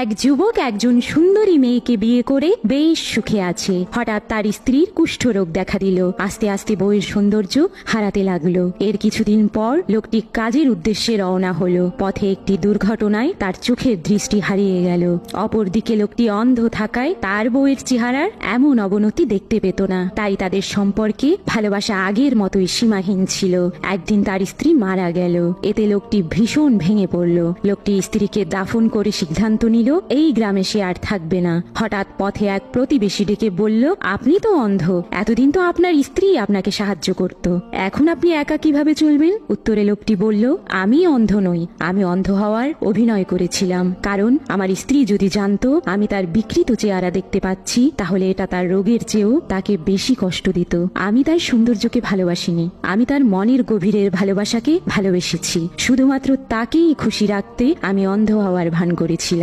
এক যুবক একজন সুন্দরী মেয়েকে বিয়ে করে বেশ সুখে আছে। হঠাৎ তার স্ত্রীর কুষ্ঠরোগ দেখা দিল। আস্তে আস্তে বউয়ের সৌন্দর্য হারাতে লাগলো। এর কিছুদিন পর লোকটি কাজের উদ্দেশ্যে রওনা হলো। পথে একটি দুর্ঘটনায় তার চোখের দৃষ্টি হারিয়ে গেল। অপরদিকে লোকটি অন্ধ থাকায় তার বউয়ের চেহারার এমন অবনতি দেখতে পেত না। তাই তাদের সম্পর্কে ভালোবাসা আগের মতোই সীমাহীন ছিল। একদিন তার স্ত্রী মারা গেল। এতে লোকটি ভীষণ ভেঙে পড়ল। লোকটি স্ত্রীকে দাফন করে সিদ্ধান্ত নিল এই গ্রামে সে আর থাকবে না। হঠাৎ পথে এক প্রতিবেশী ডেকে বলল, আপনি তো অন্ধ, এতদিন তো আপনার স্ত্রী আপনাকে সাহায্য করত, এখন আপনি একা কিভাবে চলবেন? উত্তরে লোকটি বলল, আমি অন্ধ নই, আমি অন্ধ হওয়ার অভিনয় করেছিলাম। কারণ আমার স্ত্রী যদি জানতো আমি তার বিকৃত চেহারা দেখতে পাচ্ছি, তাহলে এটা তার রোগের চেয়েও তাকে বেশি কষ্ট দিত। আমি তার সৌন্দর্যকে ভালোবাসিনি, আমি তার মনের গভীরের ভালোবাসাকে ভালোবেসেছি। শুধুমাত্র তাকেই খুশি রাখতে আমি অন্ধ হওয়ার ভান করেছিলাম।